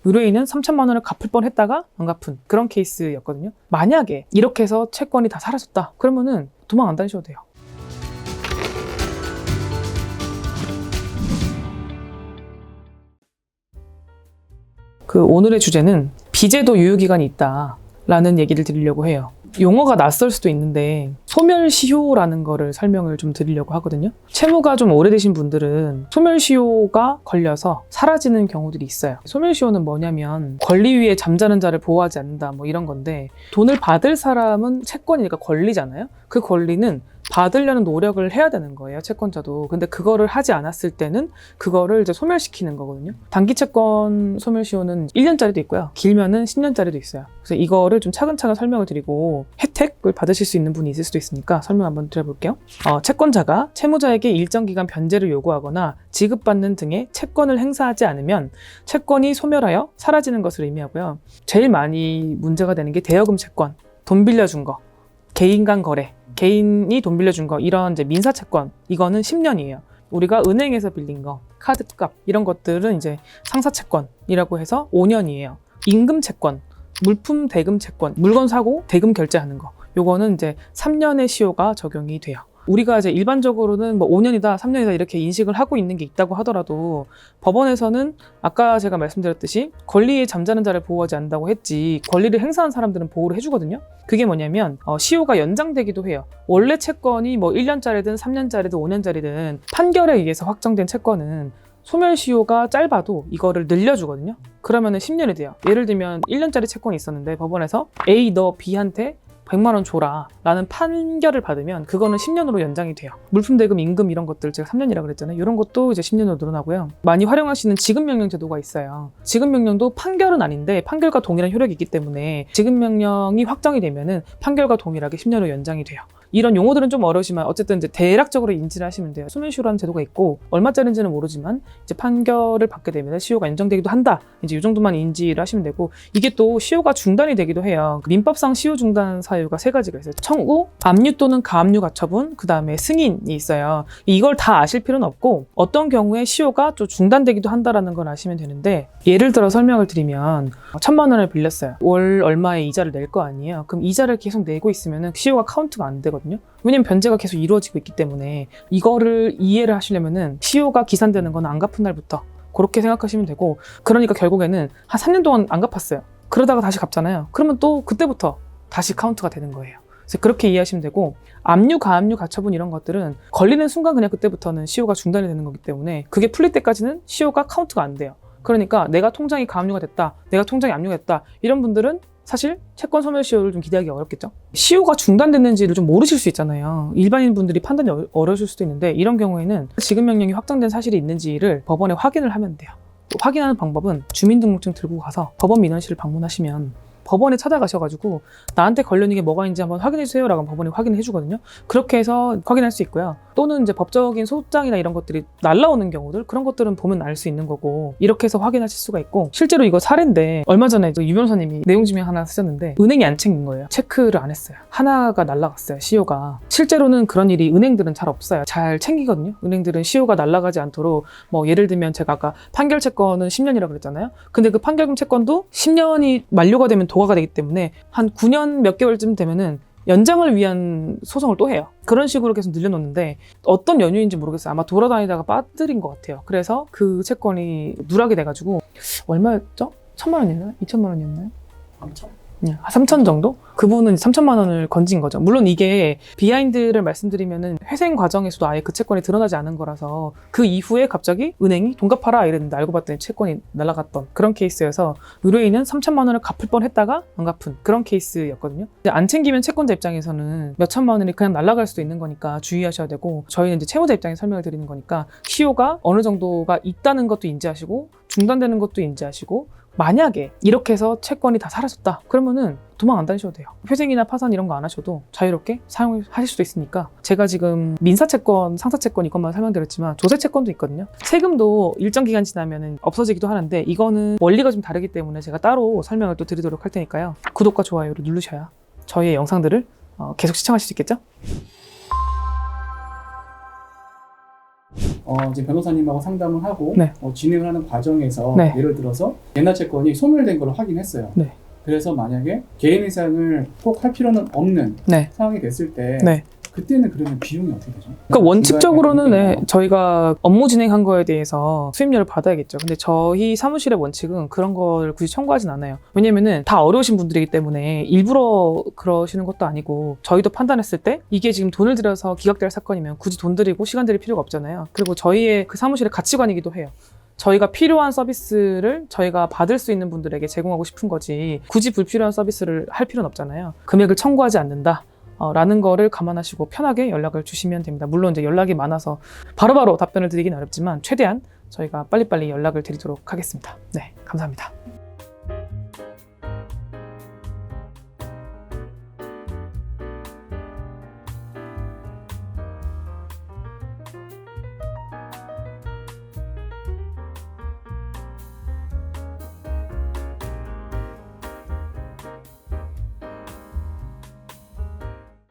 의뢰인은 3천만 원을 갚을 뻔했다가 안 갚은 그런 케이스였거든요. 만약에 이렇게 해서 채권이 다 사라졌다 그러면은 도망 안 다니셔도 돼요. 오늘의 주제는 비제도 유효기간이 있다라는 얘기를 드리려고 해요. 용어가 낯설 수도 있는데 소멸시효라는 거를 설명을 좀 드리려고 하거든요. 채무가 좀 오래되신 분들은 소멸시효가 걸려서 사라지는 경우들이 있어요. 소멸시효는 뭐냐면 권리 위에 잠자는 자를 보호하지 않는다 뭐 이런 건데, 돈을 받을 사람은 채권이니까 권리잖아요. 그 권리는 받으려는 노력을 해야 되는 거예요, 채권자도. 근데 그거를 하지 않았을 때는 그거를 이제 소멸시키는 거거든요. 단기 채권 소멸시효는 1년짜리도 있고요. 길면은 10년짜리도 있어요. 그래서 이거를 좀 차근차근 설명을 드리고 혜택을 받으실 수 있는 분이 있을 수도 있으니까 설명 한번 드려볼게요. 채권자가 채무자에게 일정 기간 변제를 요구하거나 지급받는 등의 채권을 행사하지 않으면 채권이 소멸하여 사라지는 것을 의미하고요. 제일 많이 문제가 되는 게 대여금 채권, 돈 빌려준 거, 개인 간 거래, 개인이 돈 빌려준 거, 이런 이제 민사채권, 이거는 10년이에요. 우리가 은행에서 빌린 거, 카드값, 이런 것들은 이제 상사채권이라고 해서 5년이에요. 임금채권, 물품 대금 채권, 물건 사고 대금 결제하는 거, 요거는 이제 3년의 시효가 적용이 돼요. 우리가 이제 일반적으로는 뭐 5년이다, 3년이다 이렇게 인식을 하고 있는 게 있다고 하더라도 법원에서는 아까 제가 말씀드렸듯이 권리에 잠자는 자를 보호하지 않는다고 했지, 권리를 행사한 사람들은 보호를 해주거든요. 그게 뭐냐면 시효가 연장되기도 해요. 원래 채권이 뭐 1년짜리든 3년짜리든 5년짜리든 판결에 의해서 확정된 채권은 소멸시효가 짧아도 이거를 늘려주거든요. 그러면은 10년이 돼요. 예를 들면 1년짜리 채권이 있었는데 법원에서 A 너 B한테 100만 원 줘라 라는 판결을 받으면 그거는 10년으로 연장이 돼요. 물품 대금, 임금 이런 것들 제가 3년이라고 그랬잖아요. 이런 것도 이제 10년으로 늘어나고요. 많이 활용하시는 지급명령 제도가 있어요. 지급명령도 판결은 아닌데 판결과 동일한 효력이 있기 때문에 지급명령이 확정이 되면은 판결과 동일하게 10년으로 연장이 돼요. 이런 용어들은 좀 어려우지만 어쨌든 이제 대략적으로 인지를 하시면 돼요. 소멸시효라는 제도가 있고 얼마짜리인지는 모르지만 이제 판결을 받게 되면 시효가 연장되기도 한다. 이제 이 정도만 인지를 하시면 되고, 이게 또 시효가 중단이 되기도 해요. 민법상 시효 중단 사유가 3가지가 있어요. 청구, 압류 또는 가압류 가처분, 그 다음에 승인이 있어요. 이걸 다 아실 필요는 없고 어떤 경우에 시효가 좀 중단되기도 한다라는 걸 아시면 되는데, 예를 들어 설명을 드리면 1,000만 원을 빌렸어요. 월 얼마의 이자를 낼 거 아니에요. 그럼 이자를 계속 내고 있으면 시효가 카운트가 안 되거든요. 왜냐면 변제가 계속 이루어지고 있기 때문에 이거를 이해를 하시려면은 시효가 기산되는 건 안 갚은 날부터 그렇게 생각하시면 되고, 그러니까 결국에는 한 3년 동안 안 갚았어요. 그러다가 다시 갚잖아요. 그러면 또 그때부터 다시 카운트가 되는 거예요. 그래서 그렇게 이해하시면 되고, 압류, 가압류, 가처분 이런 것들은 걸리는 순간 그냥 그때부터는 시효가 중단이 되는 거기 때문에 그게 풀릴 때까지는 시효가 카운트가 안 돼요. 그러니까 내가 통장이 가압류가 됐다, 내가 통장이 압류가 됐다, 이런 분들은 사실 채권 소멸시효를 좀 기대하기 어렵겠죠. 시효가 중단됐는지를 좀 모르실 수 있잖아요. 일반인 분들이 판단이 어려우실 수도 있는데, 이런 경우에는 지급명령이 확정된 사실이 있는지를 법원에 확인을 하면 돼요. 확인하는 방법은 주민등록증 들고 가서 법원 민원실을 방문하시면 법원에 찾아가셔가지고 나한테 걸려있는 게 뭐가 있는지 한번 확인해주세요 라고 법원이 확인을 해주거든요. 그렇게 해서 확인할 수 있고요. 또는 이제 법적인 소장이나 이런 것들이 날라오는 경우들, 그런 것들은 보면 알 수 있는 거고, 이렇게 해서 확인하실 수가 있고, 실제로 이거 사례인데 얼마 전에 유 변호사님이 내용 증명 하나 쓰셨는데 은행이 안 챙긴 거예요. 체크를 안 했어요. 하나가 날라갔어요, 시효가. 실제로는 그런 일이 은행들은 잘 없어요. 잘 챙기거든요. 은행들은 시효가 날라가지 않도록, 뭐 예를 들면 제가 아까 판결 채권은 10년이라고 그랬잖아요. 근데 그 판결금 채권도 10년이 만료가 되면 도과가 되기 때문에 한 9년 몇 개월쯤 되면은 연장을 위한 소송을 또 해요. 그런 식으로 계속 늘려놓는데 어떤 연유인지 모르겠어요. 아마 돌아다니다가 빠뜨린 것 같아요. 그래서 그 채권이 누락이 돼가지고 얼마였죠? 1,000만 원이었나요? 2,000만 원이었나요? 3,000? 네, 3,000 정도? 그분은 3,000만 원을 건진 거죠. 물론 이게 비하인드를 말씀드리면은 회생 과정에서도 아예 그 채권이 드러나지 않은 거라서 그 이후에 갑자기 은행이 돈 갚아라 이랬는데 알고 봤더니 채권이 날아갔던 그런 케이스여서 의뢰인은 3,000만 원을 갚을 뻔했다가 안 갚은 그런 케이스였거든요. 안 챙기면 채권자 입장에서는 몇 천만 원이 그냥 날아갈 수도 있는 거니까 주의하셔야 되고, 저희는 이제 채무자 입장에서 설명을 드리는 거니까 시효가 어느 정도가 있다는 것도 인지하시고 중단되는 것도 인지하시고, 만약에 이렇게 해서 채권이 다 사라졌다 그러면은 도망 안 다니셔도 돼요. 회생이나 파산 이런 거 안 하셔도 자유롭게 사용하실 수도 있으니까. 제가 지금 민사채권, 상사채권 이것만 설명드렸지만 조세채권도 있거든요. 세금도 일정 기간 지나면 없어지기도 하는데 이거는 원리가 좀 다르기 때문에 제가 따로 설명을 또 드리도록 할 테니까요. 구독과 좋아요를 누르셔야 저희의 영상들을 계속 시청하실 수 있겠죠? 이제 변호사님하고 상담을 하고 네. 진행을 하는 과정에서 네. 예를 들어서 옛날 채권이 소멸된 걸 확인했어요. 네. 그래서 만약에 개인 이상을 꼭 할 필요는 없는 네. 상황이 됐을 때 네. 그때는 그러면 비용이 어떻게 되죠? 그러니까 원칙적으로는 중간에 저희가 업무 진행한 거에 대해서 수임료를 받아야겠죠. 근데 저희 사무실의 원칙은 그런 걸 굳이 청구하진 않아요. 왜냐면은 다 어려우신 분들이기 때문에 일부러 그러시는 것도 아니고 저희도 판단했을 때 이게 지금 돈을 들여서 기각될 사건이면 굳이 돈 들이고 시간 들일 필요가 없잖아요. 그리고 저희의 그 사무실의 가치관이기도 해요. 저희가 필요한 서비스를 저희가 받을 수 있는 분들에게 제공하고 싶은 거지 굳이 불필요한 서비스를 할 필요는 없잖아요. 금액을 청구하지 않는다. 라는 거를 감안하시고 편하게 연락을 주시면 됩니다. 물론 이제 연락이 많아서 바로바로 답변을 드리긴 어렵지만 최대한 저희가 빨리빨리 연락을 드리도록 하겠습니다. 네, 감사합니다.